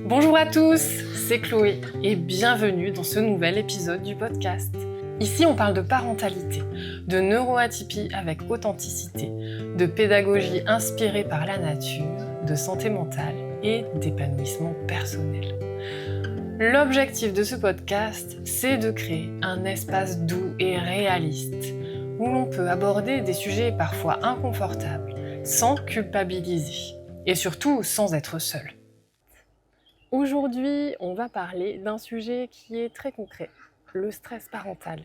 Bonjour à tous, c'est Chloé et bienvenue dans ce nouvel épisode du podcast. Ici, on parle de parentalité, de neuroatypie avec authenticité, de pédagogie inspirée par la nature, de santé mentale et d'épanouissement personnel. L'objectif de ce podcast, c'est de créer un espace doux et réaliste où l'on peut aborder des sujets parfois inconfortables sans culpabiliser et surtout sans être seul. Aujourd'hui, on va parler d'un sujet qui est très concret, le stress parental.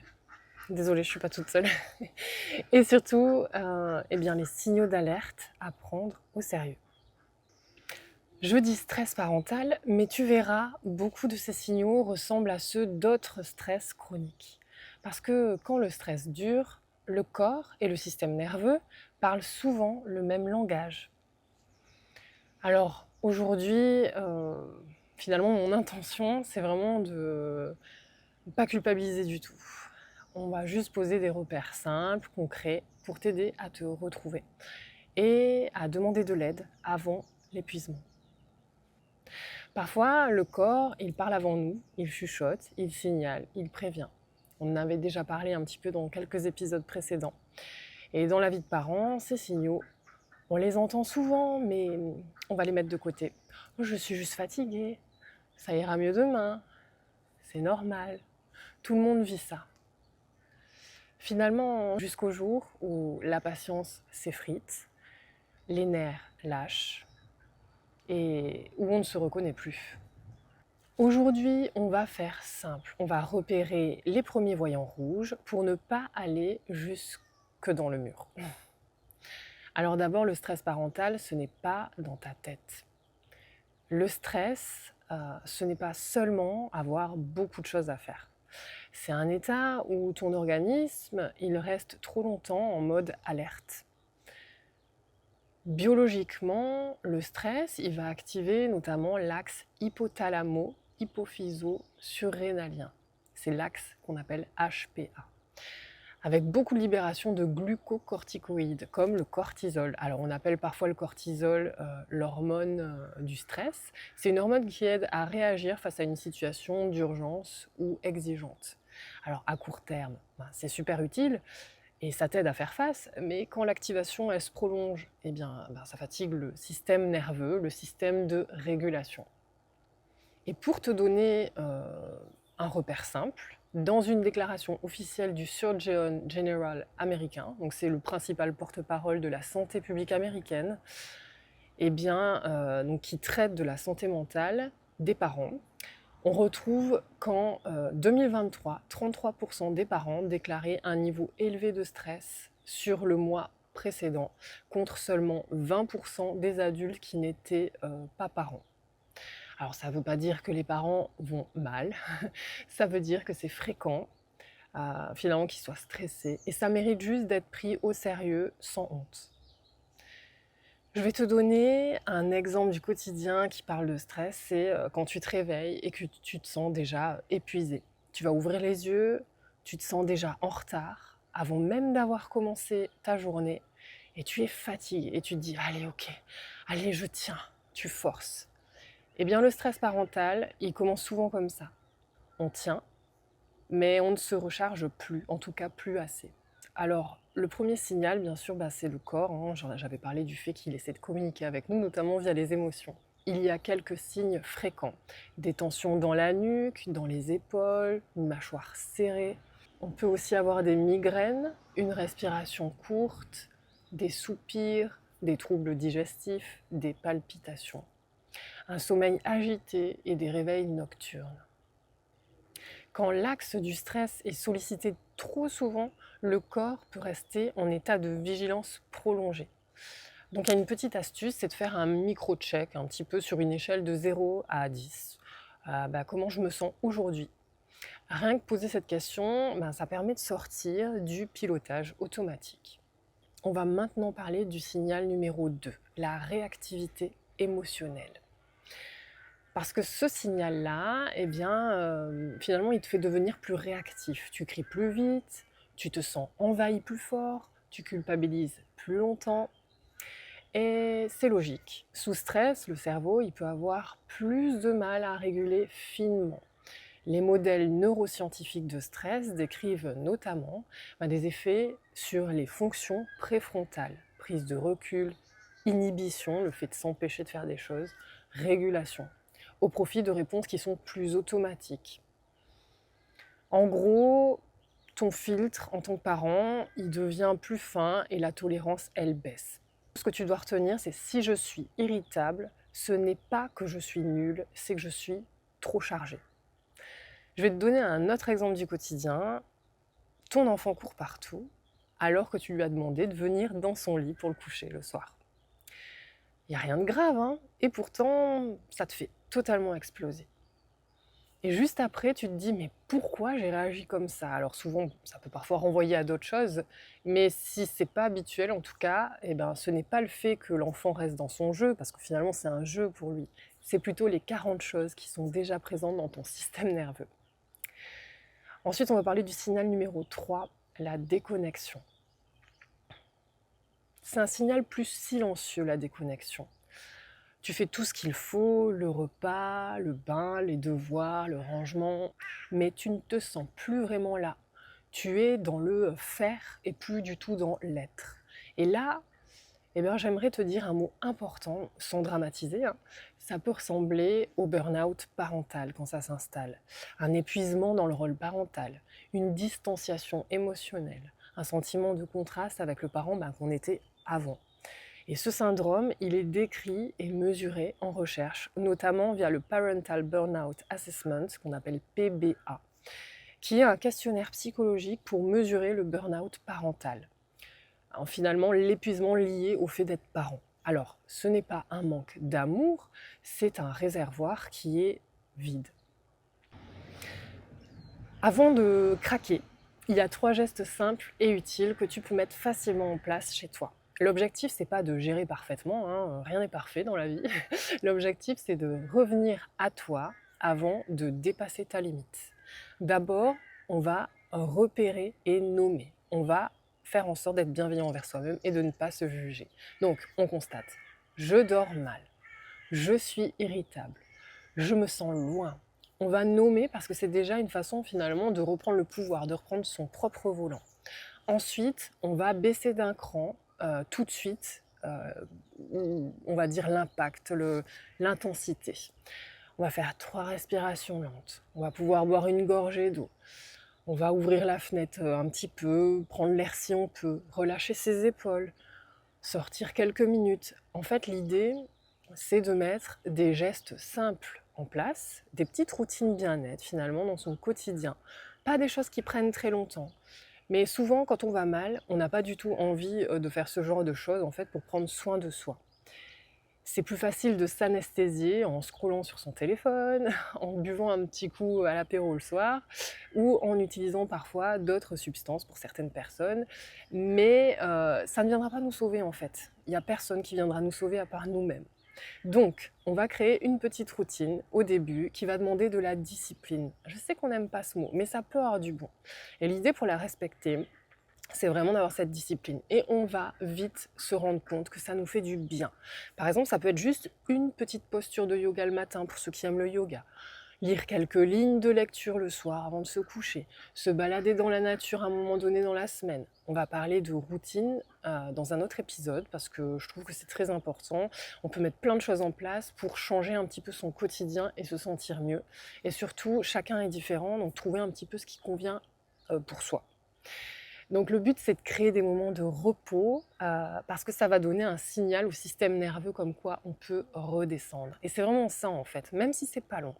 Désolée, je ne suis pas toute seule. Et surtout, les signaux d'alerte à prendre au sérieux. Je dis stress parental, mais tu verras, beaucoup de ces signaux ressemblent à ceux d'autres stress chroniques. Parce que quand le stress dure, le corps et le système nerveux parlent souvent le même langage. Alors aujourd'hui, finalement, mon intention, c'est vraiment de ne pas culpabiliser du tout. On va juste poser des repères simples, concrets, pour t'aider à te retrouver et à demander de l'aide avant l'épuisement. Parfois, le corps, il parle avant nous, il chuchote, il signale, il prévient. On en avait déjà parlé un petit peu dans quelques épisodes précédents. Et dans la vie de parents, ces signaux, on les entend souvent, mais on va les mettre de côté. Je suis juste fatiguée, ça ira mieux demain, c'est normal, tout le monde vit ça. Finalement, jusqu'au jour où la patience s'effrite, les nerfs lâchent et où on ne se reconnaît plus. Aujourd'hui, on va faire simple, on va repérer les premiers voyants rouges pour ne pas aller jusque dans le mur. Alors d'abord, le stress parental, ce n'est pas dans ta tête. Le stress, ce n'est pas seulement avoir beaucoup de choses à faire. C'est un état où ton organisme, il reste trop longtemps en mode alerte. Biologiquement, le stress, il va activer notamment l'axe hypothalamo-hypophyso-surrénalien. C'est l'axe qu'on appelle HPA. Avec beaucoup de libération de glucocorticoïdes, comme le cortisol. Alors on appelle parfois le cortisol l'hormone du stress. C'est une hormone qui aide à réagir face à une situation d'urgence ou exigeante. Alors à court terme, c'est super utile et ça t'aide à faire face, mais quand l'activation elle se prolonge, ça fatigue le système nerveux, le système de régulation. Et pour te donner un repère simple, dans une déclaration officielle du Surgeon General américain, donc c'est le principal porte-parole de la santé publique américaine, qui traite de la santé mentale des parents, on retrouve qu'en 2023, 33% des parents déclaraient un niveau élevé de stress sur le mois précédent, contre seulement 20% des adultes qui n'étaient pas parents. Alors ça ne veut pas dire que les parents vont mal, ça veut dire que c'est fréquent, finalement qu'ils soient stressés, et ça mérite juste d'être pris au sérieux sans honte. Je vais te donner un exemple du quotidien qui parle de stress, c'est quand tu te réveilles et que tu te sens déjà épuisé. Tu vas ouvrir les yeux, tu te sens déjà en retard, avant même d'avoir commencé ta journée, et tu es fatigué, et tu te dis « Allez, ok, allez, je tiens », tu forces. Eh bien, le stress parental, il commence souvent comme ça. On tient, mais on ne se recharge plus, en tout cas plus assez. Alors, le premier signal, bien sûr, c'est le corps. J'avais parlé du fait qu'il essaie de communiquer avec nous, notamment via les émotions. Il y a quelques signes fréquents. Des tensions dans la nuque, dans les épaules, une mâchoire serrée. On peut aussi avoir des migraines, une respiration courte, des soupirs, des troubles digestifs, des palpitations, un sommeil agité et des réveils nocturnes. Quand l'axe du stress est sollicité trop souvent, le corps peut rester en état de vigilance prolongée. Donc il y a une petite astuce, c'est de faire un micro-check, un petit peu sur une échelle de 0 à 10. Comment je me sens aujourd'hui ? Rien que poser cette question, ça permet de sortir du pilotage automatique. On va maintenant parler du signal numéro 2, la réactivité émotionnelle. Parce que ce signal-là, finalement, il te fait devenir plus réactif. Tu cries plus vite, tu te sens envahi plus fort, tu culpabilises plus longtemps. Et c'est logique. Sous stress, le cerveau, il peut avoir plus de mal à réguler finement. Les modèles neuroscientifiques de stress décrivent notamment des effets sur les fonctions préfrontales, prise de recul, inhibition, le fait de s'empêcher de faire des choses, régulation, au profit de réponses qui sont plus automatiques. En gros, ton filtre en tant que parent, il devient plus fin et la tolérance, elle baisse. Ce que tu dois retenir, c'est si je suis irritable, ce n'est pas que je suis nulle, c'est que je suis trop chargée. Je vais te donner un autre exemple du quotidien. Ton enfant court partout alors que tu lui as demandé de venir dans son lit pour le coucher le soir. Il n'y a rien de grave, hein, et pourtant, ça te fait totalement exploser. Et juste après, tu te dis, mais pourquoi j'ai réagi comme ça? Alors souvent, ça peut parfois renvoyer à d'autres choses, mais si c'est pas habituel, en tout cas, ce n'est pas le fait que l'enfant reste dans son jeu, parce que finalement c'est un jeu pour lui. C'est plutôt les 40 choses qui sont déjà présentes dans ton système nerveux. Ensuite, on va parler du signal numéro 3, la déconnexion. C'est un signal plus silencieux, la déconnexion. Tu fais tout ce qu'il faut, le repas, le bain, les devoirs, le rangement, mais tu ne te sens plus vraiment là. Tu es dans le faire et plus du tout dans l'être. Et là, j'aimerais te dire un mot important, sans dramatiser, hein. Ça peut ressembler au burn-out parental quand ça s'installe. Un épuisement dans le rôle parental, une distanciation émotionnelle, un sentiment de contraste avec le parent qu'on était avant. Et ce syndrome, il est décrit et mesuré en recherche, notamment via le Parental Burnout Assessment, qu'on appelle PBA, qui est un questionnaire psychologique pour mesurer le burn-out parental. Alors, finalement, l'épuisement lié au fait d'être parent. Alors, ce n'est pas un manque d'amour, c'est un réservoir qui est vide. Avant de craquer, il y a 3 gestes simples et utiles que tu peux mettre facilement en place chez toi. L'objectif, c'est pas de gérer parfaitement, hein, rien n'est parfait dans la vie. L'objectif, c'est de revenir à toi avant de dépasser ta limite. D'abord, on va repérer et nommer. On va faire en sorte d'être bienveillant envers soi-même et de ne pas se juger. Donc, on constate, je dors mal, je suis irritable, je me sens loin. On va nommer parce que c'est déjà une façon finalement de reprendre le pouvoir, de reprendre son propre volant. Ensuite, on va baisser d'un cran tout de suite, on va dire l'impact, l'intensité. On va faire 3 respirations lentes. On va pouvoir boire une gorgée d'eau. On va ouvrir la fenêtre un petit peu, prendre l'air si on peut, relâcher ses épaules, sortir quelques minutes. En fait, l'idée, c'est de mettre des gestes simples en place, des petites routines bien-être finalement dans son quotidien. Pas des choses qui prennent très longtemps. Mais souvent, quand on va mal, on n'a pas du tout envie de faire ce genre de choses en fait, pour prendre soin de soi. C'est plus facile de s'anesthésier en scrollant sur son téléphone, en buvant un petit coup à l'apéro le soir, ou en utilisant parfois d'autres substances pour certaines personnes. Mais ça ne viendra pas nous sauver en fait. Il n'y a personne qui viendra nous sauver à part nous-mêmes. Donc, on va créer une petite routine au début qui va demander de la discipline. Je sais qu'on n'aime pas ce mot, mais ça peut avoir du bon. Et l'idée pour la respecter, c'est vraiment d'avoir cette discipline. Et on va vite se rendre compte que ça nous fait du bien. Par exemple, ça peut être juste une petite posture de yoga le matin pour ceux qui aiment le yoga. Lire quelques lignes de lecture le soir avant de se coucher, se balader dans la nature à un moment donné dans la semaine. On va parler de routine dans un autre épisode parce que je trouve que c'est très important. On peut mettre plein de choses en place pour changer un petit peu son quotidien et se sentir mieux. Et surtout, chacun est différent, donc trouver un petit peu ce qui convient pour soi. Donc le but, c'est de créer des moments de repos parce que ça va donner un signal au système nerveux comme quoi on peut redescendre. Et c'est vraiment ça en fait, même si c'est pas long.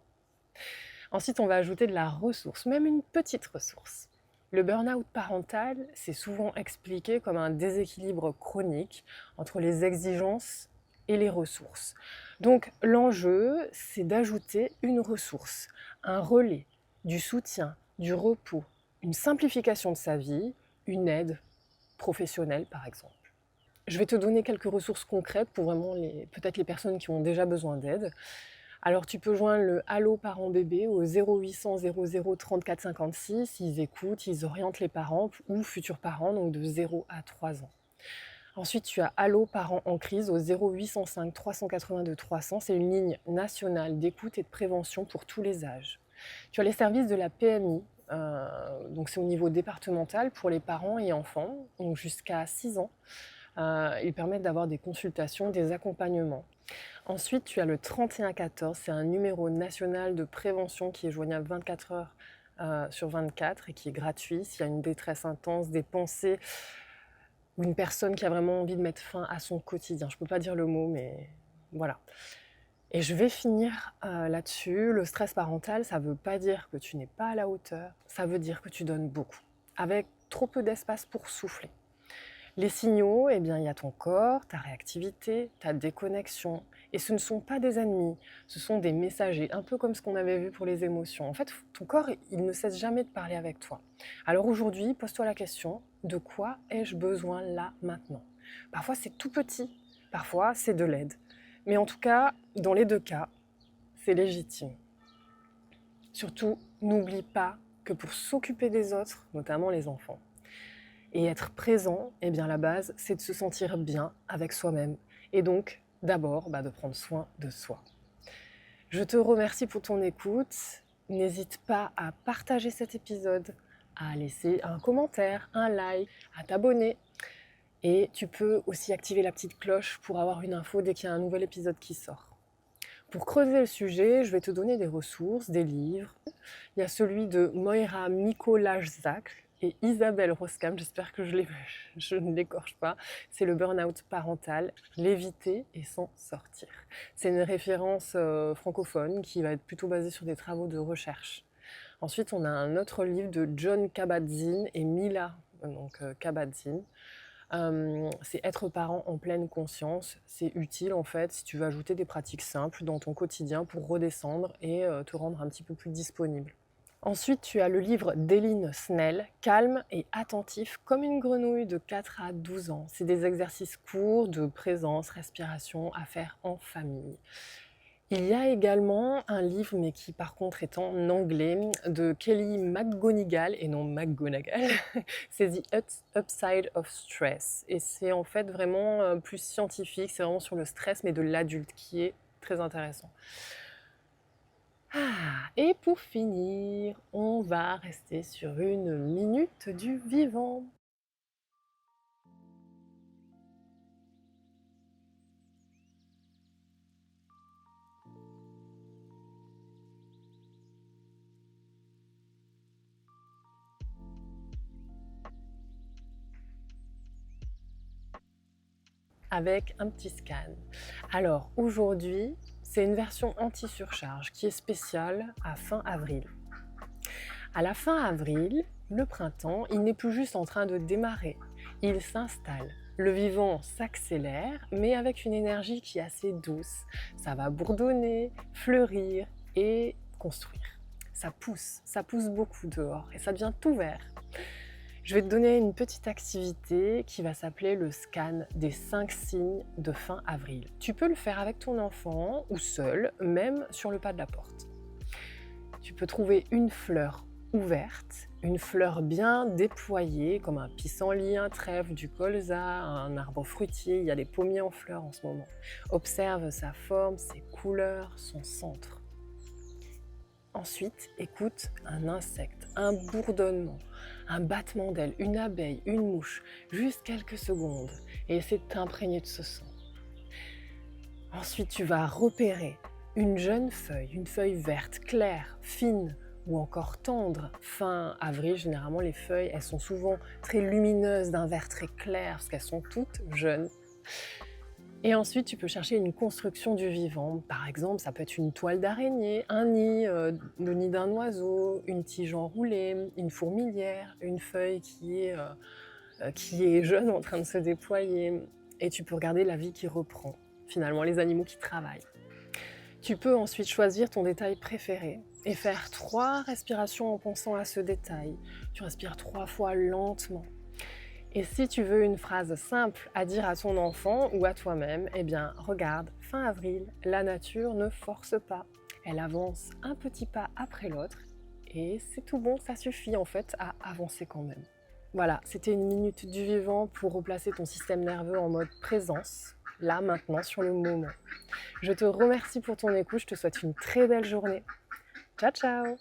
Ensuite, on va ajouter de la ressource, même une petite ressource. Le burn-out parental, c'est souvent expliqué comme un déséquilibre chronique entre les exigences et les ressources. Donc l'enjeu, c'est d'ajouter une ressource, un relais, du soutien, du repos, une simplification de sa vie, une aide professionnelle par exemple. Je vais te donner quelques ressources concrètes pour vraiment peut-être les personnes qui ont déjà besoin d'aide. Alors tu peux joindre le Allo Parents Bébé au 0800 00 34 56. Ils écoutent, ils orientent les parents ou futurs parents, donc de 0 à 3 ans. Ensuite, tu as Allo parents en crise au 0805 382 300. C'est une ligne nationale d'écoute et de prévention pour tous les âges. Tu as les services de la PMI, donc c'est au niveau départemental pour les parents et enfants, donc jusqu'à 6 ans. Ils permettent d'avoir des consultations, des accompagnements. Ensuite, tu as le 3114, c'est un numéro national de prévention qui est joignable 24 heures sur 24 et qui est gratuit. S'il y a une détresse intense, des pensées ou une personne qui a vraiment envie de mettre fin à son quotidien. Je ne peux pas dire le mot, mais voilà. Et je vais finir là-dessus. Le stress parental, ça ne veut pas dire que tu n'es pas à la hauteur, ça veut dire que tu donnes beaucoup, avec trop peu d'espace pour souffler. Les signaux, eh bien, il y a ton corps, ta réactivité, ta déconnexion. Et ce ne sont pas des ennemis, ce sont des messagers, un peu comme ce qu'on avait vu pour les émotions. En fait, ton corps, il ne cesse jamais de parler avec toi. Alors aujourd'hui, pose-toi la question, de quoi ai-je besoin là, maintenant? Parfois, c'est tout petit, parfois, c'est de l'aide. Mais en tout cas, dans les deux cas, c'est légitime. Surtout, n'oublie pas que pour s'occuper des autres, notamment les enfants, et être présent, eh bien la base, c'est de se sentir bien avec soi-même. Et donc, d'abord, de prendre soin de soi. Je te remercie pour ton écoute. N'hésite pas à partager cet épisode, à laisser un commentaire, un like, à t'abonner. Et tu peux aussi activer la petite cloche pour avoir une info dès qu'il y a un nouvel épisode qui sort. Pour creuser le sujet, je vais te donner des ressources, des livres. Il y a celui de Moira Mikolajczak et Isabelle Roskam, j'espère que je ne l'écorche pas. C'est le burn-out parental, l'éviter et s'en sortir. C'est une référence francophone qui va être plutôt basée sur des travaux de recherche. Ensuite, on a un autre livre de John Kabat-Zinn et Mila Kabat-Zinn. C'est être parent en pleine conscience. C'est utile en fait si tu veux ajouter des pratiques simples dans ton quotidien pour redescendre et te rendre un petit peu plus disponible. Ensuite, tu as le livre d'Eline Snell, Calme et attentif comme une grenouille de 4 à 12 ans. C'est des exercices courts de présence, respiration à faire en famille. Il y a également un livre, mais qui par contre est en anglais, de Kelly McGonigal, et non McGonagall, c'est The Upside of Stress. Et c'est en fait vraiment plus scientifique, c'est vraiment sur le stress, mais de l'adulte, qui est très intéressant. Et pour finir, on va rester sur une minute du vivant. Avec un petit scan. Alors aujourd'hui, c'est une version anti-surcharge qui est spéciale à fin avril. À la fin avril, le printemps, il n'est plus juste en train de démarrer, il s'installe. Le vivant s'accélère, mais avec une énergie qui est assez douce. Ça va bourdonner, fleurir et construire. Ça pousse beaucoup dehors et ça devient tout vert. Je vais te donner une petite activité qui va s'appeler le scan des 5 signes de fin avril. Tu peux le faire avec ton enfant ou seul, même sur le pas de la porte. Tu peux trouver une fleur ouverte, une fleur bien déployée, comme un pissenlit, un trèfle, du colza, un arbre fruitier. Il y a des pommiers en fleurs en ce moment. Observe sa forme, ses couleurs, son centre. Ensuite, écoute un insecte, un bourdonnement, un battement d'ailes, une abeille, une mouche, juste quelques secondes, et essaie de t'imprégner de ce son. Ensuite, tu vas repérer une jeune feuille, une feuille verte, claire, fine ou encore tendre. Fin avril, généralement, les feuilles, elles sont souvent très lumineuses, d'un vert très clair, parce qu'elles sont toutes jeunes. Et ensuite, tu peux chercher une construction du vivant. Par exemple, ça peut être une toile d'araignée, un nid, le nid d'un oiseau, une tige enroulée, une fourmilière, une feuille qui est jeune en train de se déployer. Et tu peux regarder la vie qui reprend, finalement, les animaux qui travaillent. Tu peux ensuite choisir ton détail préféré et faire 3 respirations en pensant à ce détail. Tu respires 3 fois lentement. Et si tu veux une phrase simple à dire à ton enfant ou à toi-même, eh bien, regarde, fin avril, la nature ne force pas. Elle avance un petit pas après l'autre et c'est tout bon, ça suffit en fait à avancer quand même. Voilà, c'était une minute du vivant pour replacer ton système nerveux en mode présence, là, maintenant, sur le moment. Je te remercie pour ton écoute, je te souhaite une très belle journée. Ciao, ciao!